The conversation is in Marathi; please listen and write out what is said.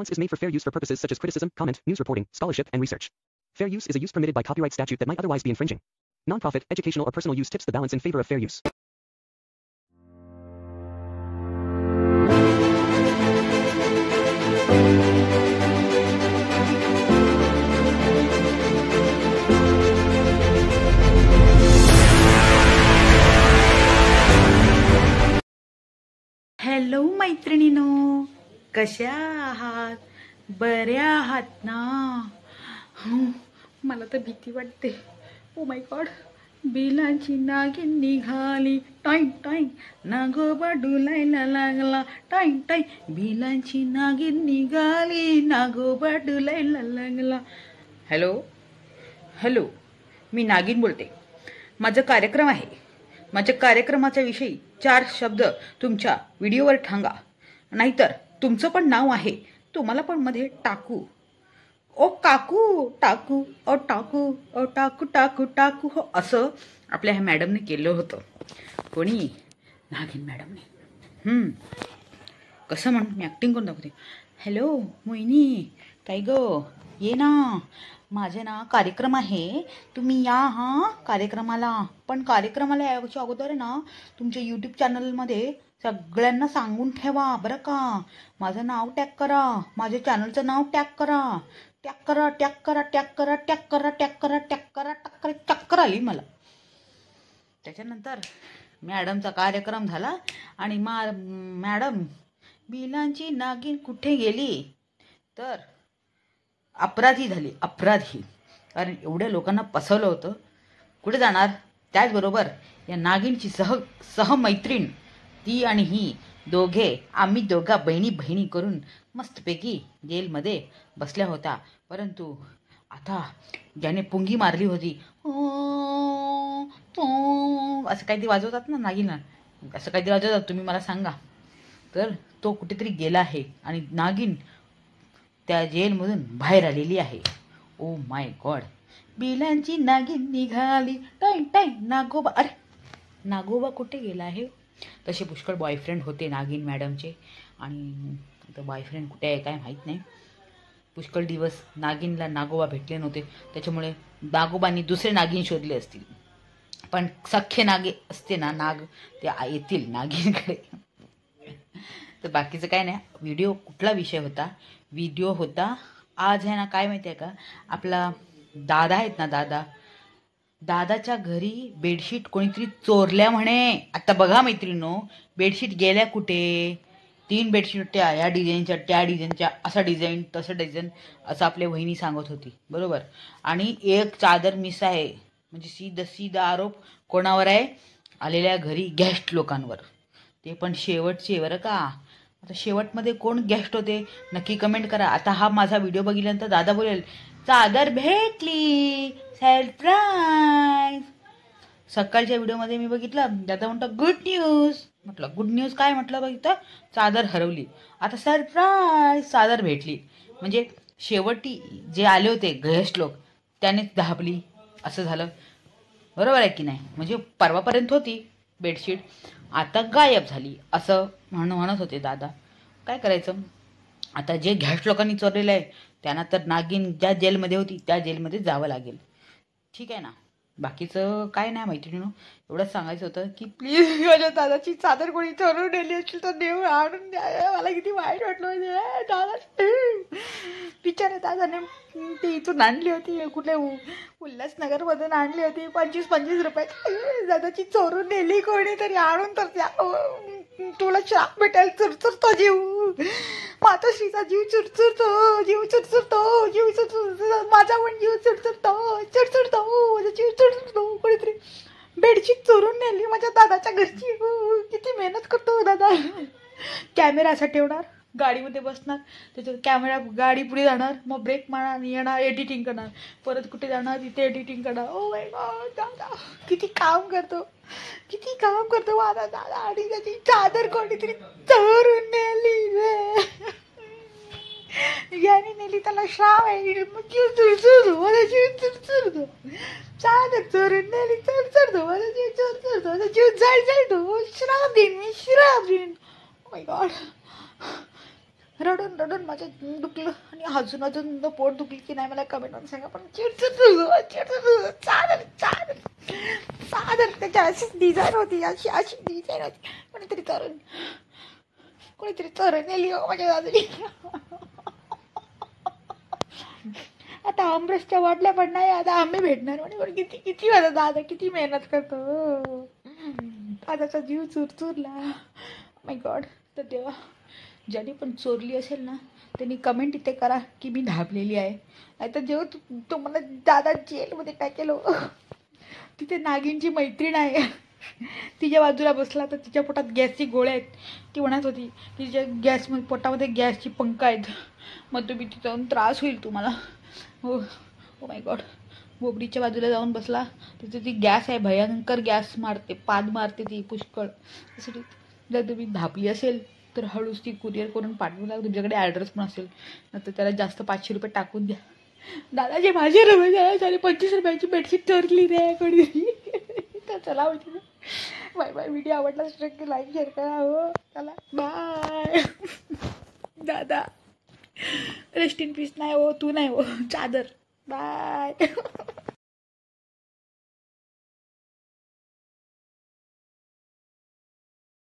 Balanced is made for fair use for purposes such as criticism, comment, news reporting, scholarship, and research. Fair use is a use permitted by copyright statute that might otherwise be infringing. Nonprofit, educational, or personal use tips the balance in favor of fair use. Hello मैत्रिणीनो, कशा आहात? बऱ्या आहात ना? मला तर भीती वाटते. ओ माय गॉड, बिलाची नागिन निघाली टाईम टाईम, नागोबा डुलायला लागला टाईम टाईम, बिलाची नागिन निघाली, नागोबा डुलायला लागला. हॅलो हॅलो, मी नागिन बोलते. माझा कार्यक्रम आहे. माझ्या कार्यक्रमाच्या विषयी 4 शब्द तुमच्या व्हिडिओवर सांगा, नाहीतर तुमचं पण नाव आहे, तुम्हाला पण मध्ये टाकू. ओ काकू टाकू, ओ टाकू, ओ टाकू टाकू टाकू, हो असं आपल्या ह्या मॅडमने केलं होतं. कोणी? नागिन मॅडमने. कसं म्हणून मी ॲक्टिंग करून दाखवते. हॅलो मोहिनी, काय गं, ये ना, माझे ना कार्यक्रम आहे, तुम्ही या हां कार्यक्रमाला. पण कार्यक्रमाला याच्या अगोदर ना तुमच्या यूट्यूब चॅनलमध्ये सगळ्यांना सांगून ठेवा बरं का. माझं नाव टॅग करा, माझ्या चॅनलचं नाव टॅग करा. टॅग करा, टॅग करा, टॅग करा, टॅग करा, टॅग करा, टॅग करा, टॅग करा, टॅग आली मला. त्याच्यानंतर मॅडमचा कार्यक्रम झाला आणि मॅडम बिलांची नागिन कुठे गेली तर अपराधी झाली. अपराधी, कारण एवढ्या लोकांना फसवलं होतं. कुठे जाणार? त्याचबरोबर या नागिनची सहमैत्रीण ती आणि ही दोघे, आम्ही दोघा बहिणी बहिणी करून मस्तपैकी जेलमध्ये बसल्या होत्या. परंतु आता ज्याने पुंगी मारली होती, असं काहीतरी वाजवतात ना नागिनला, असं काहीतरी वाजवतात, तुम्ही मला सांगा. तर तो कुठेतरी गेला आहे आणि नागिन त्या जेलमधून बाहेर आलेली आहे. ओ माय गॉड, बिलांची नागिन निघाली टाईम टाईम, नागोबा. अरे नागोबा कुठे गेला आहे? तसे पुष्कळ बॉयफ्रेंड होते नागिन मॅडमचे, आणि आता बॉयफ्रेंड कुठे आहे काय माहीत नाही. पुष्कळ दिवस नागिनला नागोबा भेटले नव्हते, त्याच्यामुळे नागोबांनी दुसरे नागिन शोधले असतील. पण सख्खे नागे असते ना नाग, ते येतील नागिनकडे. तर बाकीचं काय नाही. व्हिडिओ कुठला विषय होता? व्हिडिओ होता आज आहे ना, काय माहिती आहे का, आपला दादा आहेत ना, दादाच्या घरी बेडशीट कोणीतरी चोरल्या म्हणे. आता बघा मैत्रिणीनो, बेडशीट गेल्या कुठे? 3 बेडशीट होत्या, या डिझाईनच्या, त्या डिझाईनच्या, असा डिझाईन तसं डिझाईन, असं आपल्या वहिनी सांगत होती बरोबर. आणि एक चादर मिस आहे. म्हणजे सीधा आरोप कोणावर आहे? आलेल्या घरी गेस्ट लोकांवर. ते पण शेवटचे बरं का. आता शेवटमध्ये कोण गेस्ट होते नक्की कमेंट करा. आता हा माझा व्हिडिओ बघितल्यानंतर दादा बोलेल, चादर भेटली, सरप्राईज. सकाळच्या व्हिडिओमध्ये मी बघितलं, दादा म्हणतो गुड न्यूज. म्हटलं गुड न्यूज काय? म्हटलं बघितलं, चादर हरवली. आता सरप्राईज, चादर भेटली. म्हणजे शेवटी जे आले होते गेस्ट लोक त्यानेच दाबली, असं झालं बरोबर आहे की नाही. म्हणजे परवापर्यंत होती बेडशीट, आता गायब झाली, असं म्हणत होते दादा. काय करायचं आता? जे गेस्ट लोकांनी चोरलेलं आहे त्यांना तर नागिन ज्या जेलमध्ये होती त्या जेलमध्ये जावं लागेल. ठीक आहे ना. बाकीचं काय नाही मैत्रिणीनो, एवढंच सांगायचं होतं की प्लीज माझ्या दादाची चादर कोणी चोरून नेली असेल तर देव आणून द्या. मला किती वाईट वाटलं म्हणजे दादा, बिचाऱ्या दादाने ती इथून आणली होती, कुठल्या उल्हासनगरमधून आणली होती, 25-25 रुपये. दादाची चोरून नेली कोणी तरी, आणून तर द्या. तुला शाप भेटायला चुरचुरतो जीव, मातोश्रीचा जीव चुरचुरतो, जीव चुरचुरतो, जीव चुरचुरतो, माझा पण जीव चुरचुरतो, चुरचुरतो, माझा जीव चुरचुरतो. कोणीतरी बेडशीट चोरून नेली माझ्या दादाच्या घरची. किती मेहनत करतो दादा. कॅमेरा असा ठेवणार, गाडीमध्ये बसणार, त्याच्यात कॅमेरा, गाडी पुढे जाणार, मग ब्रेक मारणार, येणार, एडिटिंग करणार, परत कुठे जाणार, तिथे एडिटिंग करणार. ओ माय गॉड, दादा किती काम करतो, किती काम करतो माझा दादा. आणि त्याची चादर कोणीतरी चोरून नेली, याने नेली, त्याला श्राव आहे. मग जीव चुरचुरतो, माझा जीव चुरचुरतो. चादर चोरून नेली, चुरचुरतो, माझा जीव चुरचुरतो, माझा जीव जळजळतो. श्राप देईन मी, श्राप देईन. Oh my God. रडून रडून माझं दुखलं आणि अजून पोट दुखली की नाही मला कमेंटमध्ये सांगा. पण चिडचिड चादर चादर चादर त्याची अशीच डिझाईन होती, अशी अशी डिझाईन होती. कोणीतरी चरण नेली हो माझ्या दादानी. आता आमरसच्या वाटल्या पण नाही, आता आम्ही भेटणार म्हणे. किती किती माझा दादा किती मेहनत करतो. दादाचा जीव चुरचुरला. माय गॉड. तर तेव्हा ज्याने पण चोरली असेल ना त्यांनी कमेंट इथे करा की मी धाबलेली आहे. नाहीतर जेव्हा तो मला दादा जेलमध्ये टाकेलं, तिथे नागिनची मैत्रीण आहे, तिच्या बाजूला बसला तर तिच्या पोटात गॅसची गोळ्या आहेत. ती म्हणत होती की तिच्या पोटामध्ये गॅसची पंख आहेत, मग तुम्ही तिथं जाऊन त्रास होईल तुम्हाला. हो ओ माय गॉड. बोबडीच्या बाजूला जाऊन बसला. तिथे ती गॅस आहे, भयंकर गॅस मारते, पाद मारते ती पुष्कळ. त्यासाठी जर तुम्ही धापली असेल तर हळूच ती कुरिअर करून पाठवून द्या. तुमच्याकडे ॲड्रेस पण असेल तर त्याला जास्त 500 रुपये टाकून द्या. दादाचे माझे रुपये द्या, साडे 25 रुपयाची बेडशीट चोरली रे कोणी. तर चला होती. Bye bye. व्हिडिओ आवडला असेल लाईक शेअर करा. हो चला बाय. दादा रेस्ट इन पीस. नाही हो, तू नाही हो, चादर. बाय.